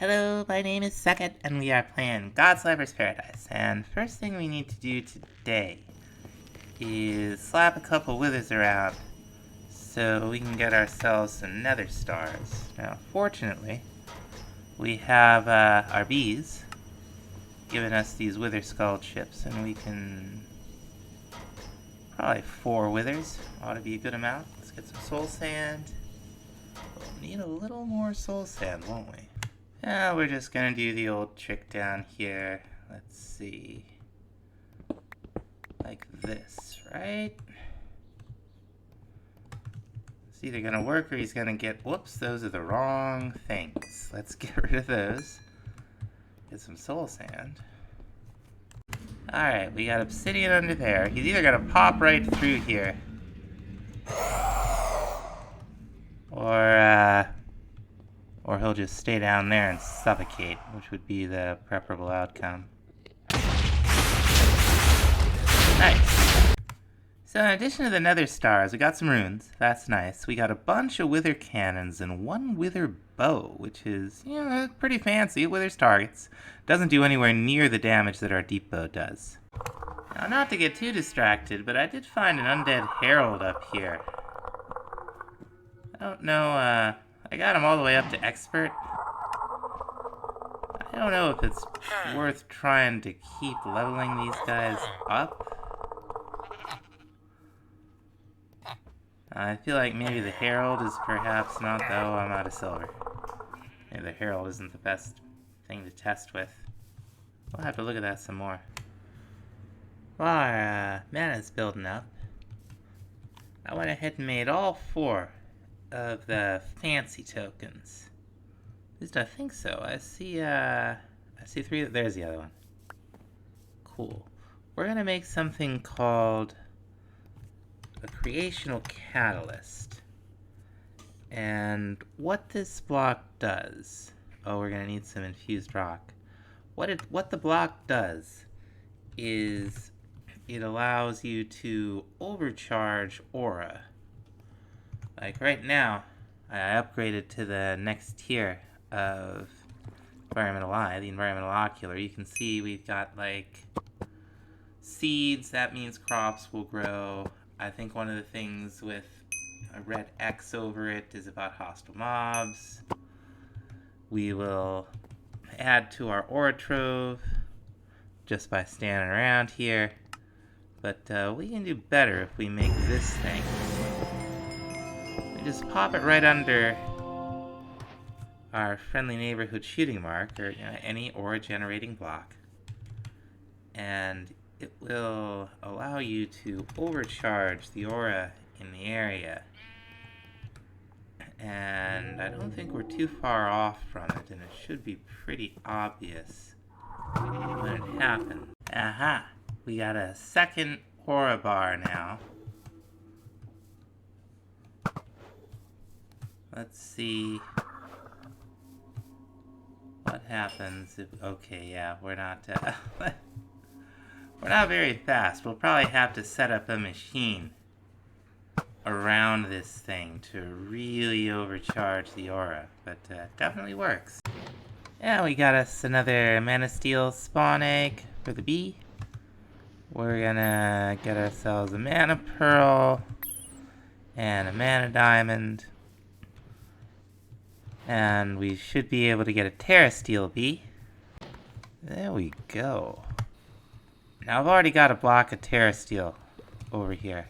Hello, my name is Second, and we are playing Godslapper's Paradise. And first thing we need to do today is slap a couple withers around so we can get ourselves some nether stars. Now, fortunately, we have our bees giving us these wither skull chips, and we can probably 4 withers. Ought to be a good amount. Let's get some soul sand. We'll need a little more soul sand, won't we? Yeah, we're just gonna do the old trick down here. Let's see. Like this, right? It's either gonna work or he's gonna get... Whoops, those are the wrong things. Let's get rid of those. Get some soul sand. Alright, we got obsidian under there. He's either gonna pop right through here, or he'll just stay down there and suffocate, which would be the preferable outcome. Nice. So in addition to the nether stars, we got some runes. That's nice. We got a bunch of wither cannons and 1 wither bow, which is, you know, pretty fancy. It withers targets. Doesn't do anywhere near the damage that our deep bow does. Now, not to get too distracted, but I did find an undead herald up here. I don't know, I got him all the way up to expert. I don't know if it's worth trying to keep leveling these guys up. I feel like maybe the herald is perhaps not, though. I'm out of silver. Maybe the herald isn't the best thing to test with. We'll have to look at that some more. While our mana's building up, I went ahead and made all 4 of the fancy tokens. At least I think so. I see 3. There's the other one. Cool. We're gonna make something called a creational catalyst. And what this block does... Oh, we're gonna need some infused rock. What the block does is it allows you to overcharge aura. Like right now, I upgraded to the next tier of environmental eye, the environmental ocular. You can see we've got like seeds. That means crops will grow. I think one of the things with a red X over it is about hostile mobs. We will add to our aura trove just by standing around here. But we can do better if we make this thing. Just pop it right under our friendly neighborhood shooting mark, or any aura generating block, and it will allow you to overcharge the aura in the area. And I don't think we're too far off from it, and it should be pretty obvious when it happens. Aha! We got a second aura bar now. Let's see what happens if... Okay, yeah, we're not we're not very fast. We'll probably have to set up a machine around this thing to really overcharge the aura, but definitely works. Yeah, we got us another mana steel spawn egg for the bee. We're gonna get ourselves a mana pearl and a mana diamond. And we should be able to get a Terra Steel bee. There we go. Now I've already got a block of Terra Steel over here.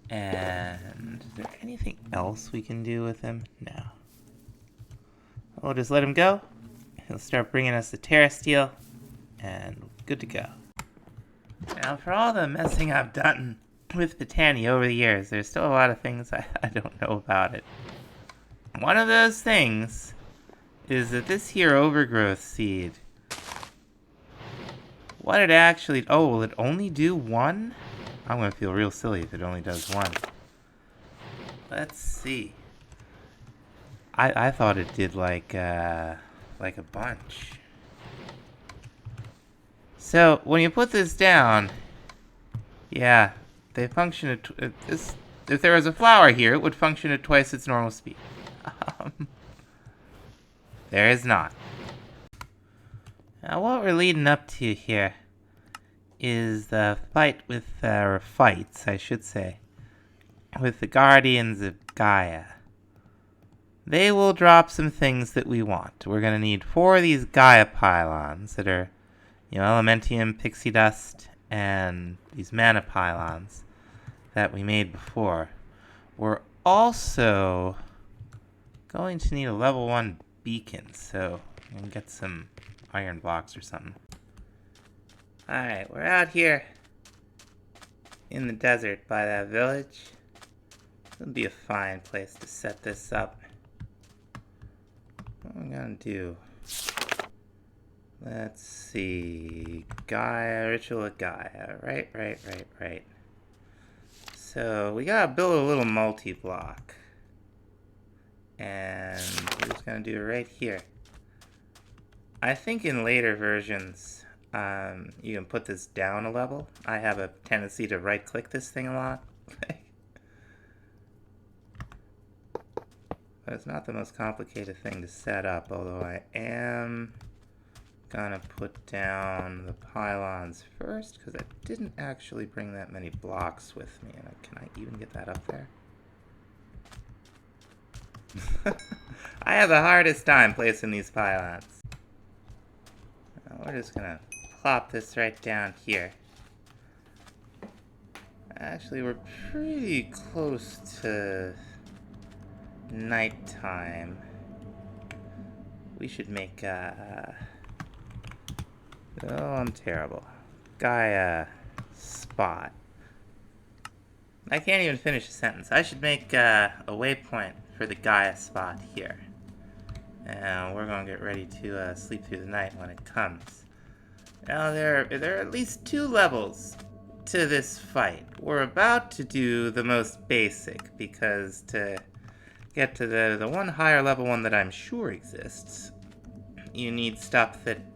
And is there anything else we can do with him? No. We'll just let him go. He'll start bringing us the Terra Steel, and good to go. Now for all the messing I've done with Botany over the years, there's still a lot of things I don't know about it. One of those things is that this here overgrowth seed, what it actually... Oh, will it only do 1? I'm gonna feel real silly if it only does 1. Let's see. I thought it did like a bunch. So when you put this down, yeah, they function at if there was a flower here, it would function at twice its normal speed. There is not. Now what we're leading up to here is the fight with, or fights, I should say, with the Guardians of Gaia. They will drop some things that we want. We're going to need 4 of these Gaia pylons that are, elementium, pixie dust, and these mana pylons that we made before. We're also going to need a level 1 beacon, so we can get some iron blocks or something. Alright, we're out here in the desert by that village. It'll be a fine place to set this up. What am I gonna do? Let's see. Gaia, ritual of Gaia. Right. So we gotta build a little multi-block. And we're just gonna do it right here. I think in later versions, you can put this down a level. I have a tendency to right-click this thing a lot. But it's not the most complicated thing to set up, although I am gonna put down the pylons first, because I didn't actually bring that many blocks with me. And can I even get that up there? I have the hardest time placing these pylons. We're just gonna plop this right down here. Actually, we're pretty close to nighttime. We should make oh, I'm terrible. Gaia spot. I can't even finish a sentence. I should make a waypoint for the Gaia spot here. And we're gonna get ready to sleep through the night when it comes. Now there are at least 2 levels to this fight. We're about to do the most basic, because to get to the one higher level one that I'm sure exists, you need stuff that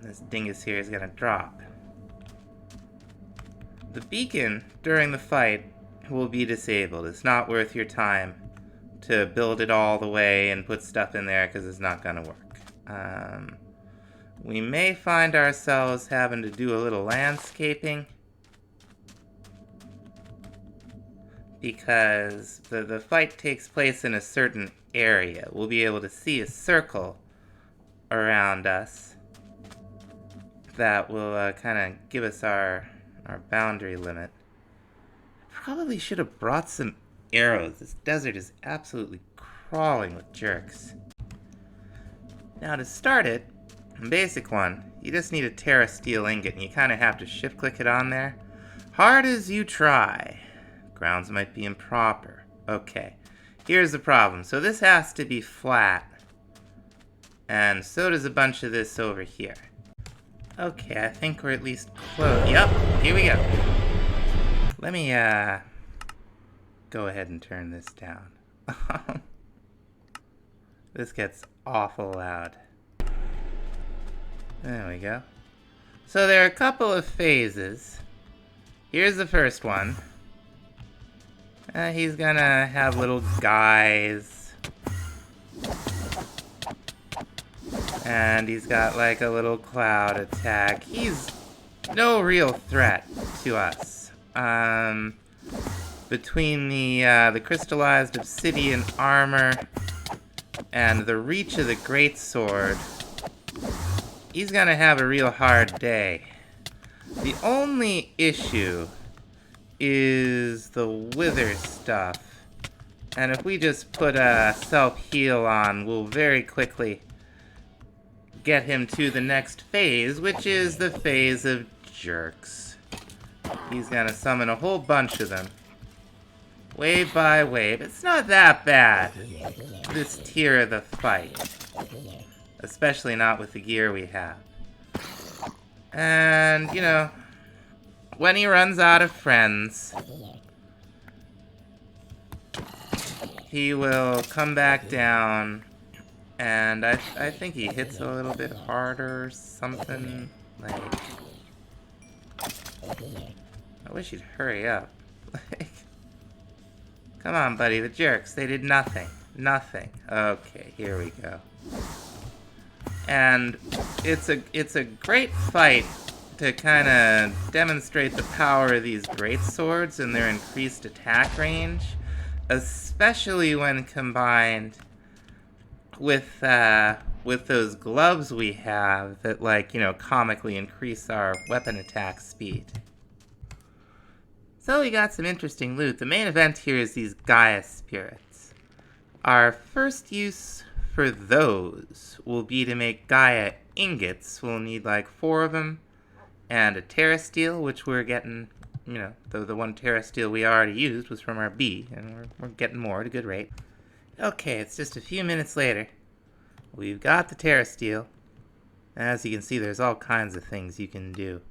this dingus here is gonna drop. The beacon during the fight will be disabled. It's not worth your time to build it all the way and put stuff in there, because it's not gonna work. We may find ourselves having to do a little landscaping, because the fight takes place in a certain area. We'll be able to see a circle around us that will kind of give us our boundary limit. Probably should have brought some arrows. This desert is absolutely crawling with jerks. Now to start it, the basic one, you just need a Terra Steel ingot, and you kind of have to shift-click it on there. Hard as you try. Grounds might be improper. Okay, here's the problem. So this has to be flat, and so does a bunch of this over here. Okay, I think we're at least close. Yep, here we go. Let me go ahead and turn this down. This gets awful loud. There we go. So there are a couple of phases. Here's the first one. He's gonna have little guys. And he's got like a little cloud attack. He's no real threat to us. Between the crystallized obsidian armor and the reach of the greatsword, he's gonna have a real hard day. The only issue is the wither stuff. And if we just put a self-heal on, we'll very quickly get him to the next phase, which is the phase of jerks. He's gonna summon a whole bunch of them. Wave by wave. It's not that bad, this tier of the fight. Especially not with the gear we have. And, when he runs out of friends, he will come back down, and I think he hits a little bit harder or something. Like, I wish he'd hurry up. Come on, buddy, the jerks, they did nothing. Nothing. Okay, here we go. And it's a great fight to kind of demonstrate the power of these great swords and their increased attack range, especially when combined with those gloves we have that, like, you know, comically increase our weapon attack speed. So we got some interesting loot. The main event here is these Gaia spirits. Our first use for those will be to make Gaia ingots. We'll need like 4 of them, and a Terra Steel, which we're getting, you know, the one Terra Steel we already used was from our B, and we're getting more at a good rate. Okay, it's just a few minutes later. We've got the Terra Steel. As you can see, there's all kinds of things you can do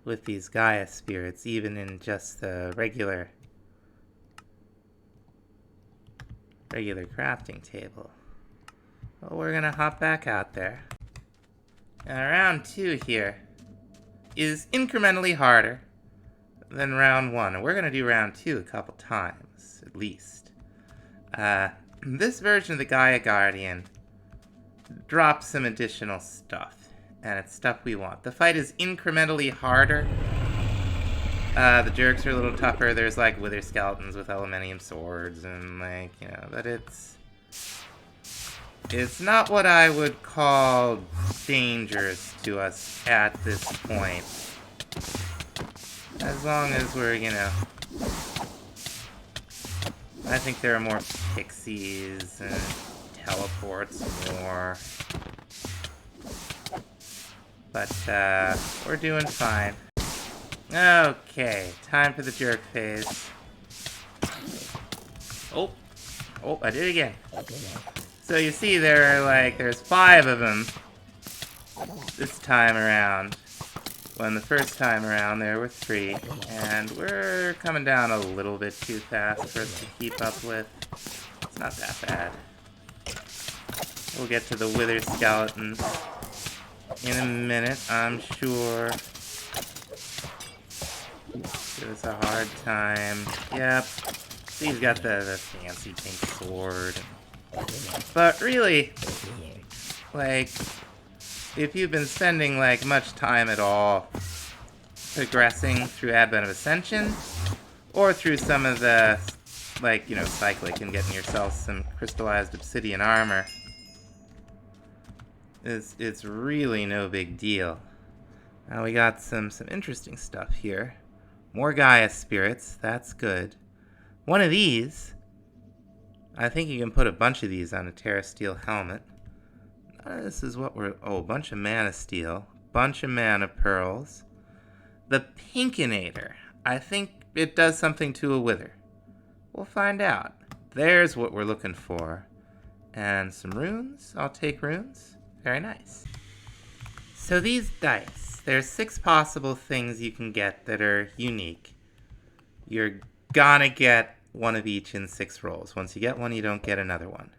with these Gaia spirits, even in just the regular crafting table. Well, we're gonna hop back out there. Now, round 2 here is incrementally harder than round 1, and we're gonna do round 2 a couple times, at least. This version of the Gaia Guardian drops some additional stuff, and it's stuff we want. The fight is incrementally harder. The jerks are a little tougher. There's like wither skeletons with elementium swords, and like, you know, but it's not what I would call dangerous to us at this point. As long as we're, you know, I think there are more pixies and teleports more. But, we're doing fine. Okay, time for the jerk phase. Oh, I did it again. So you see there's 5 of them this time around. When the first time around there were 3, and we're coming down a little bit too fast for us to keep up with. It's not that bad. We'll get to the wither skeletons in a minute, I'm sure. Give us a hard time. Yep. He's got the fancy pink sword. But really, like, if you've been spending, like, much time at all progressing through Advent of Ascension, or through some of the, like, you know, cyclic and getting yourself some crystallized obsidian armor, it's really no big deal. Now we got some interesting stuff here. More Gaia spirits, that's good. One of these, I think you can put a bunch of these on a Terra Steel helmet. This is what we're... Oh, a bunch of mana steel. Bunch of mana pearls. The Pinkinator. I think it does something to a wither. We'll find out. There's what we're looking for. And some runes. I'll take runes. Very nice. So these dice. There's 6 possible things you can get that are unique. You're gonna get one of each in 6 rolls. Once you get one, you don't get another one.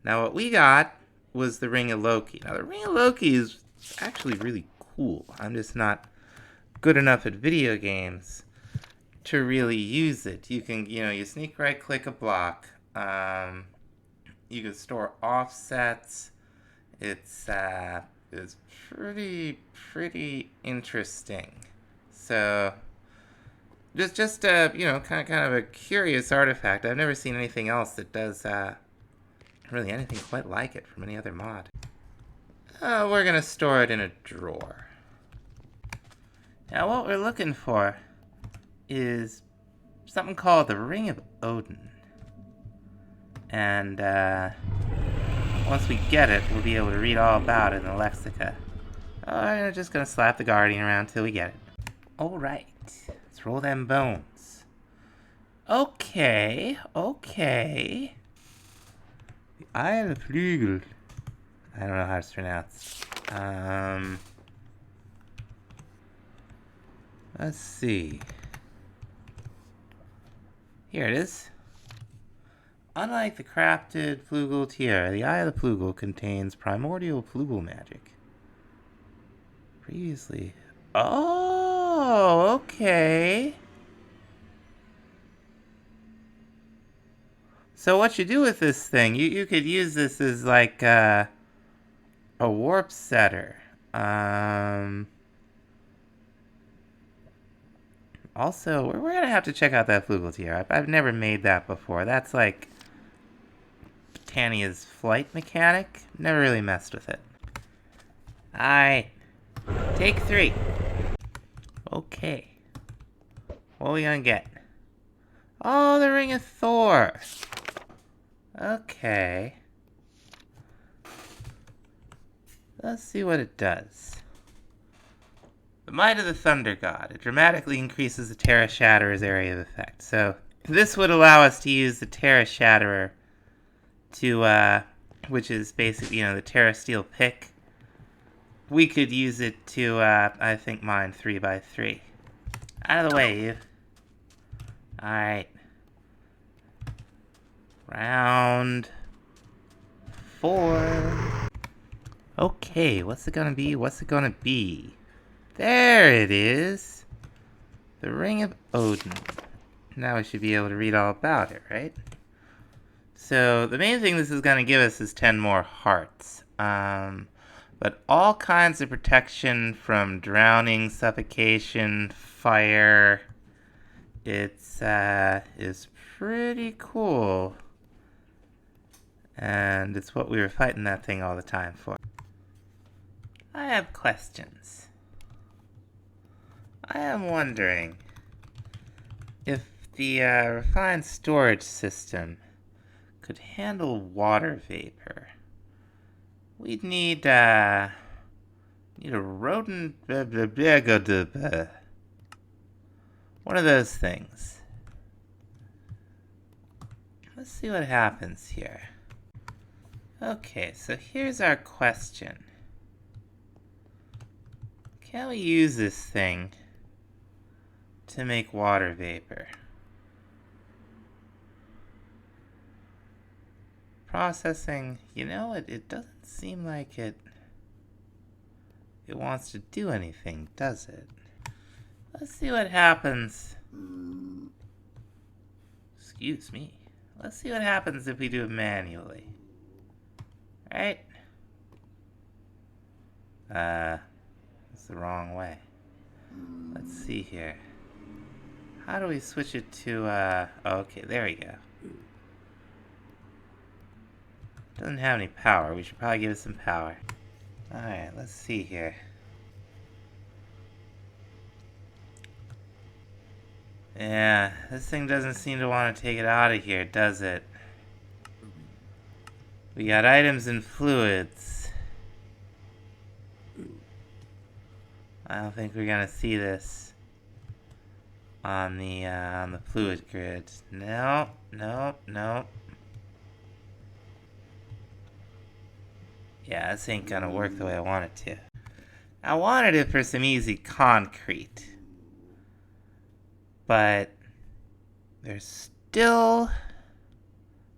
Now what we got was the Ring of Loki. Now the Ring of Loki is actually really cool. I'm just not good enough at video games to really use it. You can, you know, you sneak right click a block. You can store offsets. It's pretty interesting. So just you know, kind of a curious artifact. I've never seen anything else that does really anything quite like it from any other mod. We're gonna store it in a drawer. Now what we're looking for is something called the Ring of Odin. And once we get it, we'll be able to read all about it in the Lexica. I'm just gonna slap the Guardian around till we get it. Alright, let's roll them bones. Okay. The Eye of the Flügel. I don't know how it's pronounced. Let's see. Here it is. Unlike the crafted Flugel Tiara, the Eye of the Flugel contains primordial Flugel magic. Previously... Oh, okay. So what you do with this thing, you could use this as like a warp setter. Also, we're gonna have to check out that flugel tier. I've never made that before. That's like Tania's flight mechanic. Never really messed with it. Alright. Take 3. Okay. What are we gonna get? Oh, the Ring of Thor. Okay. Let's see what it does. The Might of the Thunder God. It dramatically increases the Terra Shatterer's area of effect. So, this would allow us to use the Terra Shatterer to, which is basically, the Terra Steel pick. We could use it to, I think, mine 3x3. Out of the way, you. Alright. Round 4. Okay, what's it gonna be? What's it gonna be? There it is! The Ring of Odin. Now we should be able to read all about it, right? So, the main thing this is gonna give us is 10 more hearts. But all kinds of protection from drowning, suffocation, fire. It's is pretty cool. And it's what we were fighting that thing all the time for. I have questions. I am wondering if the refined storage system could handle water vapor. We'd need a rodent, one of those things. Let's see what happens here. Okay, so here's our question. Can we use this thing to make water vapor? Processing, it doesn't seem like it wants to do anything, does it? Let's see what happens. Excuse me. Let's see what happens if we do it manually. Right? It's the wrong way. Let's see here. How do we switch it to, okay, there we go. Doesn't have any power. We should probably give it some power. Alright, let's see here. Yeah, this thing doesn't seem to want to take it out of here, does it? We got items and fluids. I don't think we're gonna see this on the fluid grid. No. Yeah, this ain't gonna work the way I want it to. I wanted it for some easy concrete. But there still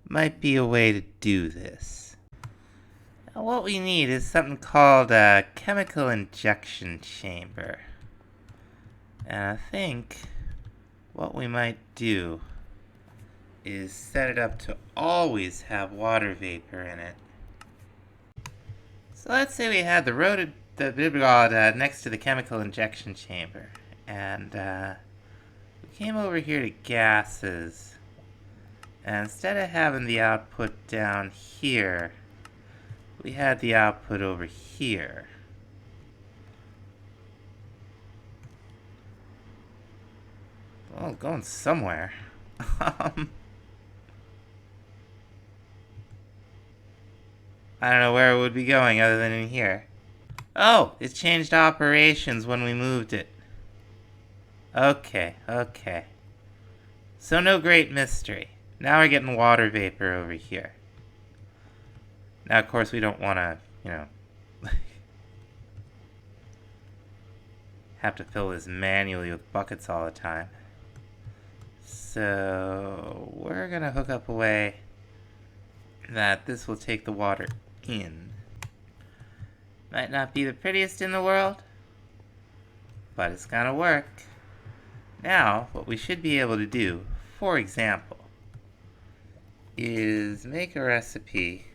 might be a way to do this. Now, what we need is something called a chemical injection chamber. And I think what we might do is set it up to always have water vapor in it. So let's say we had the rod next to the chemical injection chamber, and we came over here to gases, and instead of having the output down here, we had the output over here. Well, going somewhere. I don't know where it would be going other than in here. Oh, it changed operations when we moved it. Okay. So no great mystery. Now we're getting water vapor over here. Now, of course, we don't want to, have to fill this manually with buckets all the time. So we're going to hook up a way that this will take the water in. Might not be the prettiest in the world, but it's gonna work. Now, what we should be able to do, for example, is make a recipe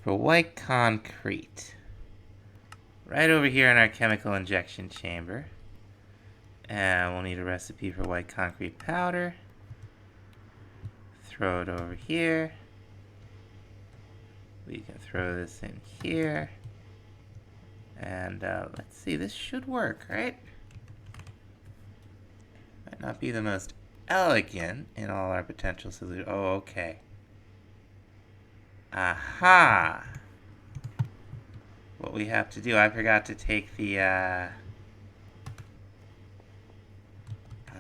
for white concrete. Right over here in our chemical injection chamber. And we'll need a recipe for white concrete powder. Throw it over here. We can throw this in here. And let's see, this should work, right? Might not be the most elegant in all our potential solutions. Oh, okay. Aha! What we have to do, I forgot to take the, I'll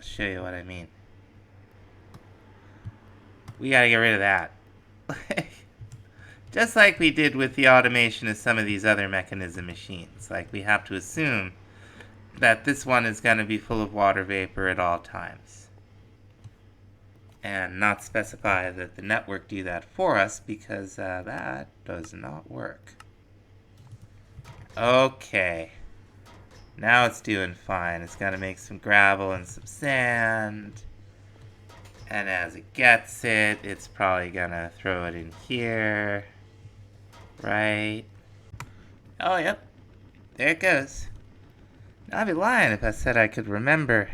show you what I mean. We gotta get rid of that. Just like we did with the automation of some of these other mechanism machines. Like, we have to assume that this one is gonna be full of water vapor at all times. And not specify that the network do that for us, because that does not work. Okay. Now it's doing fine. It's gonna make some gravel and some sand. And as it gets it, it's probably gonna throw it in here. Right? Oh, yep. There it goes. Now, I'd be lying if I said I could remember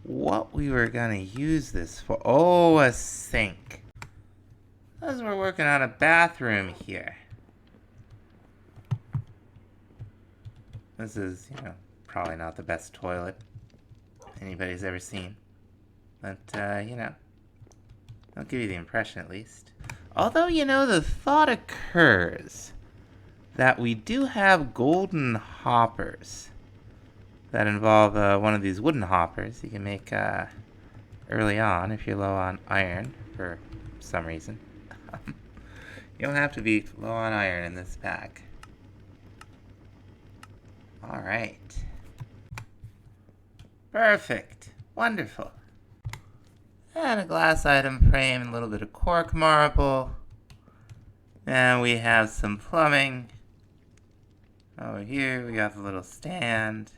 what we were gonna use this for. Oh, a sink. As we're working on a bathroom here. This is, probably not the best toilet anybody's ever seen. But, I'll give you the impression at least. Although, the thought occurs that we do have golden hoppers that involve one of these wooden hoppers you can make early on if you're low on iron for some reason. You don't have to be low on iron in this pack. Alright. Perfect. Wonderful. And a glass item frame and a little bit of cork marble. And we have some plumbing. Over here we got the little stand.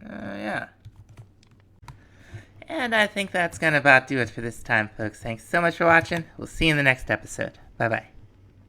Yeah. And I think that's gonna about do it for this time, folks. Thanks so much for watching. We'll see you in the next episode. Bye-bye.